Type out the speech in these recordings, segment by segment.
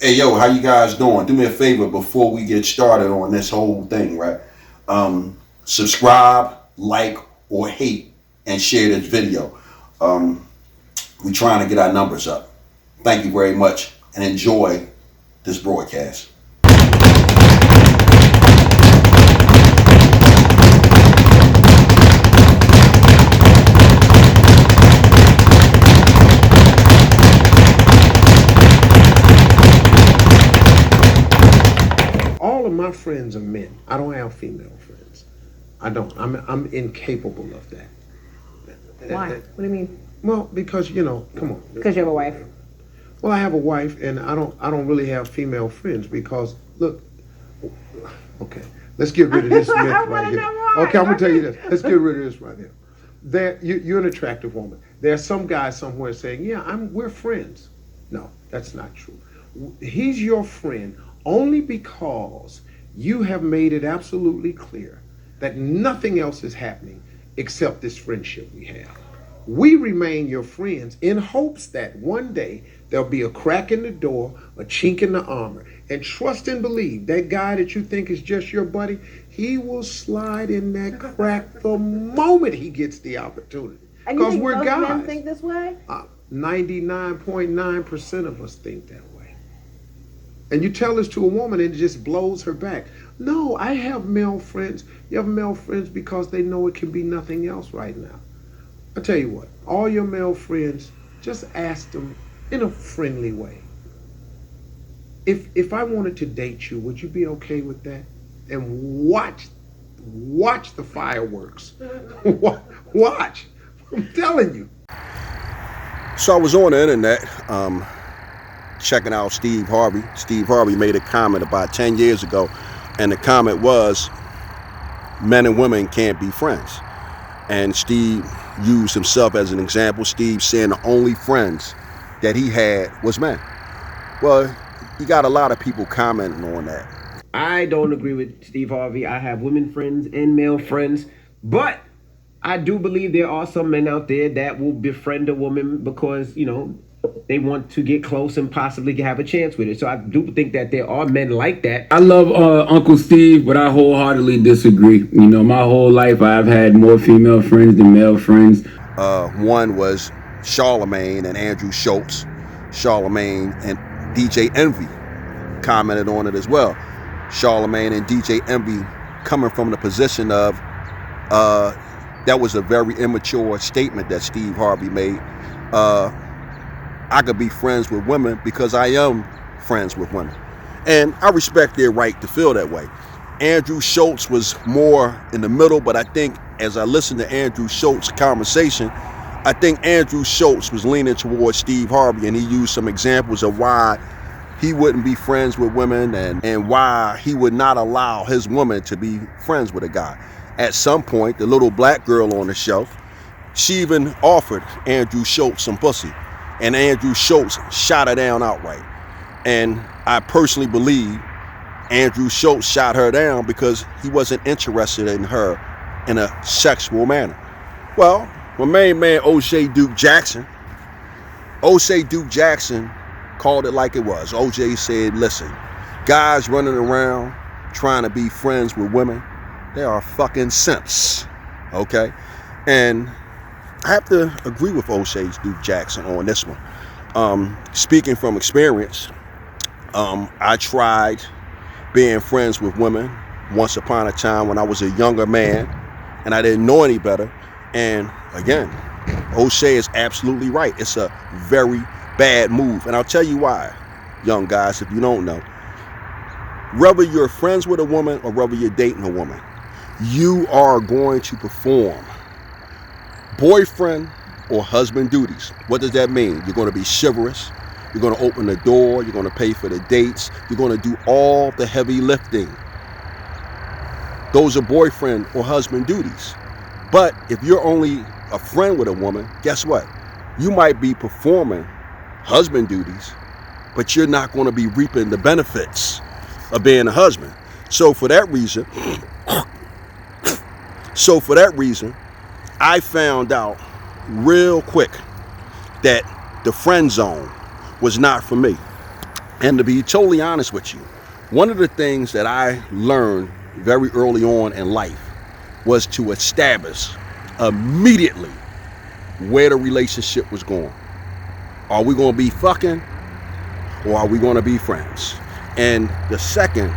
Hey, yo, how you guys doing? Do me a favor before we get started on this whole thing, right? Subscribe, like, or hate, and share this video. Um, we trying to get our numbers up. Thank you very much, and enjoy this broadcast. All of my friends are men. I don't have female friends. I don't. I'm incapable of that. Why? What do you mean? Well, because come on. Because you have a wife. Well, I have a wife, and I don't really have female friends because look. Okay, let's get rid of this myth right here. Okay, I'm gonna tell you this. Let's get rid of this right here. You're an attractive woman. There's some guy somewhere saying, "Yeah, we're friends." No, that's not true. He's your friend only because you have made it absolutely clear that nothing else is happening except this friendship we have. We remain your friends in hopes that one day there'll be a crack in the door, a chink in the armor. And trust and believe that guy that you think is just your buddy, he will slide in that crack the moment he gets the opportunity. Because we're guys. Men think this way? 99.9% of us think that way. And you tell this to a woman and it just blows her back. No, I have male friends. You have male friends because they know it can be nothing else right now. I tell you what, all your male friends, just ask them in a friendly way. If I wanted to date you, would you be okay with that? And watch the fireworks. Watch. I'm telling you. So I was on the internet checking out Steve Harvey. Steve Harvey made a comment about 10 years ago, and the comment was, men and women can't be friends. And Steve used himself as an example. Steve saying the only friends that he had was men. Well, you got a lot of people commenting on that. I don't agree with Steve Harvey. I have women friends and male friends, but I do believe there are some men out there that will befriend a woman because, they want to get close and possibly have a chance with it. So I do think that there are men like that. I love Uncle Steve, but I wholeheartedly disagree. My whole life I've had more female friends than male friends. One was Charlemagne and Andrew Schultz. Charlemagne and DJ Envy commented on it as well. Charlemagne and DJ Envy coming from the position of that was a very immature statement that Steve Harvey made. I could be friends with women because I am friends with women. And I respect their right to feel that way. Andrew Schultz was more in the middle, but I think as I listened to Andrew Schultz's conversation, I think Andrew Schultz was leaning towards Steve Harvey, and he used some examples of why he wouldn't be friends with women and why he would not allow his woman to be friends with a guy. At some point, the little black girl on the show, she even offered Andrew Schultz some pussy. And Andrew Schultz shot her down outright. And I personally believe Andrew Schultz shot her down because he wasn't interested in her in a sexual manner. Well, my main man, O.J. Duke Jackson called it like it was. O.J. said, listen, guys running around trying to be friends with women, they are fucking simps, okay? And I have to agree with O.J. Duke Jackson on this one. Speaking from experience, I tried being friends with women once upon a time when I was a younger man and I didn't know any better. And again, O'Shea is absolutely right. It's a very bad move. And I'll tell you why, young guys, if you don't know. Whether you're friends with a woman or whether you're dating a woman, you are going to perform boyfriend or husband duties. What does that mean? You're going to be chivalrous. You're going to open the door. You're going to pay for the dates. You're going to do all the heavy lifting. Those are boyfriend or husband duties. But if you're only a friend with a woman, guess what? You might be performing husband duties, but you're not going to be reaping the benefits of being a husband. So for that reason, I found out real quick that the friend zone was not for me. And to be totally honest with you, one of the things that I learned very early on in life was to establish immediately where the relationship was going. Are we going to be fucking, or are we going to be friends? And the second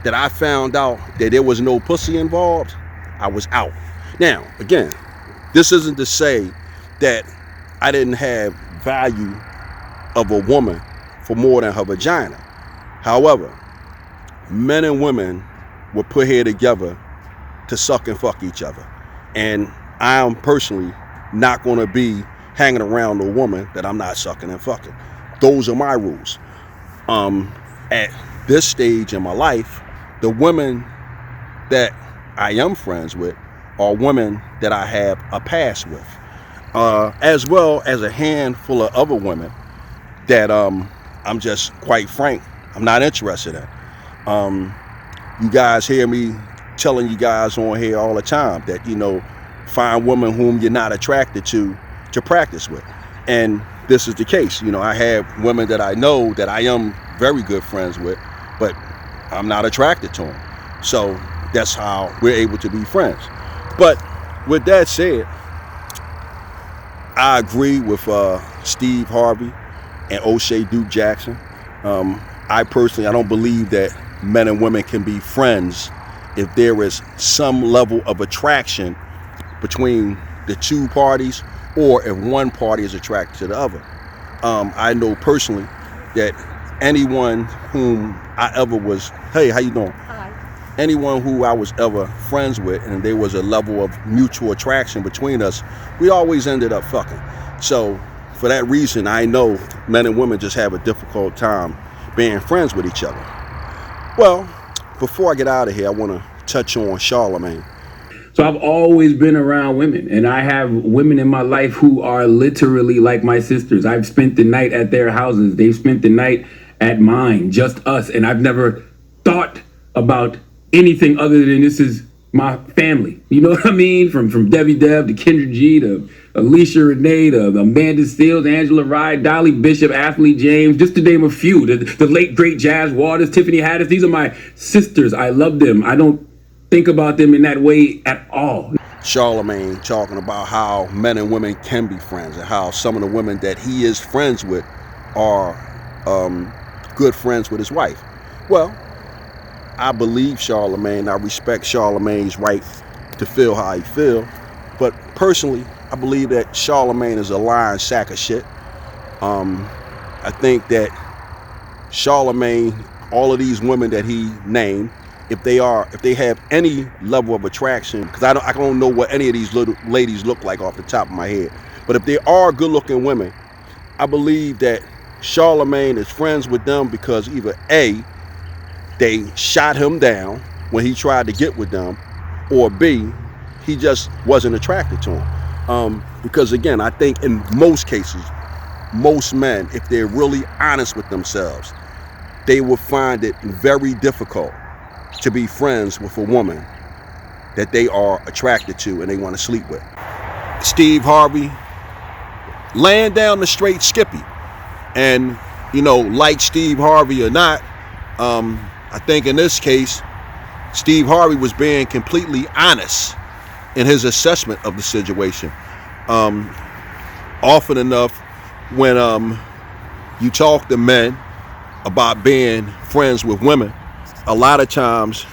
that I found out that there was no pussy involved, I was out. Now, again, this isn't to say that I didn't have value of a woman for more than her vagina. However, men and women were put here together to suck and fuck each other. And I am personally not going to be hanging around a woman that I'm not sucking and fucking. Those are my rules. At this stage in my life, the women that I am friends with are women that I have a past with, as well as a handful of other women that I'm just, quite frank, I'm not interested in. You guys hear me telling you guys on here all the time that, you know, find women whom you're not attracted to practice with. And this is the case. You know, I have women that I know that I am very good friends with, but I'm not attracted to them. So that's how we're able to be friends. But with that said, I agree with Steve Harvey and O'Shea Duke Jackson. I personally, I don't believe that men and women can be friends if there is some level of attraction between the two parties, or if one party is attracted to the other. I know personally that anyone whom I ever was, hey, how you doing? Hi. Anyone who I was ever friends with and there was a level of mutual attraction between us, we always ended up fucking. So for that reason, I know men and women just have a difficult time being friends with each other. Well, before I get out of here, I want to touch on Charlemagne. So I've always been around women, and I have women in my life who are literally like my sisters. I've spent the night at their houses. They've spent the night at mine, just us. And I've never thought about anything other than this is my family. You know what I mean? From Debbie Deb to Kendra G to Alicia Renee to Amanda Steele, Angela Rye, Dolly Bishop, Athlete James, just to name a few. The late, great Jazz Waters, Tiffany Haddish. These are my sisters. I love them. I don't think about them in that way at all. Charlemagne talking about how men and women can be friends and how some of the women that he is friends with are good friends with his wife. Well, I believe Charlemagne. I respect Charlemagne's right to feel how he feel. But personally, I believe that Charlemagne is a lying sack of shit. I think that Charlemagne, all of these women that he named, if they have any level of attraction, because I don't know what any of these little ladies look like off the top of my head, but if they are good-looking women, I believe that Charlemagne is friends with them because either A, they shot him down when he tried to get with them, or B, he just wasn't attracted to them. Because again, I think in most cases, most men, if they're really honest with themselves, they will find it very difficult to be friends with a woman that they are attracted to and they want to sleep with. Steve Harvey laying down the straight Skippy. And, you know, like Steve Harvey or not, I think in this case, Steve Harvey was being completely honest in his assessment of the situation. Often enough, when you talk to men about being friends with women, a lot of times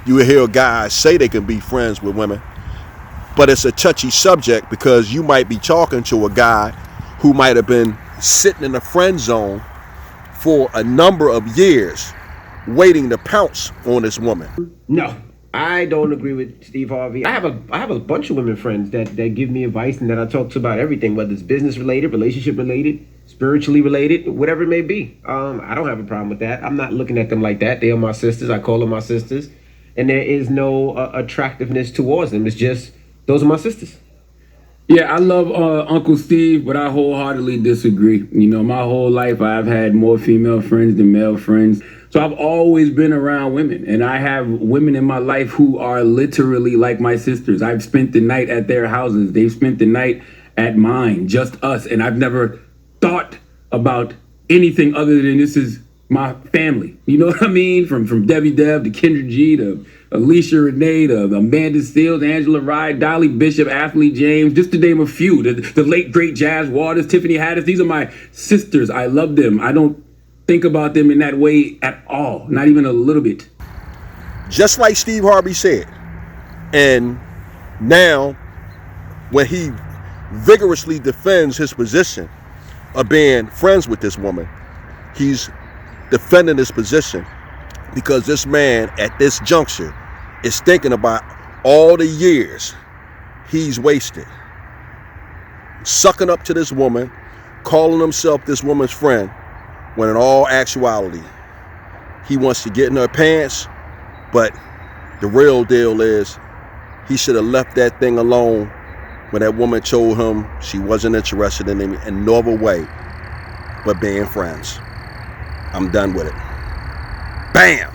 you will hear guys say they can be friends with women, but it's a touchy subject because you might be talking to a guy who might have been sitting in the friend zone for a number of years waiting to pounce on this woman. No, I don't agree with Steve Harvey. I have a bunch of women friends that give me advice and that I talk to about everything, whether it's business related, relationship related, spiritually related, whatever it may be. I don't have a problem with that. I'm not looking at them like that. They are my sisters. I call them my sisters. And there is no attractiveness towards them. It's just, those are my sisters. Yeah, I love Uncle Steve, but I wholeheartedly disagree. You know, my whole life I've had more female friends than male friends. So I've always been around women, and I have women in my life who are literally like my sisters. I've spent the night at their houses. They've spent the night at mine, just us. And I've never about anything other than this is my family. You know what I mean? From Debbie Deb to Kendra G to Alicia Renee to Amanda Seals, Angela Rye, Dolly Bishop, Athlete James, just to name a few. The late great Jazz Waters, Tiffany Haddish. These are my sisters. I love them. I don't think about them in that way at all, not even a little bit. Just like Steve Harvey said. And now, when he vigorously defends his position of being friends with this woman, he's defending his position because this man at this juncture is thinking about all the years he's wasted sucking up to this woman, calling himself this woman's friend, when in all actuality he wants to get in her pants. But the real deal is he should have left that thing alone when that woman told him she wasn't interested in him in no other way but being friends. I'm done with it. Bam!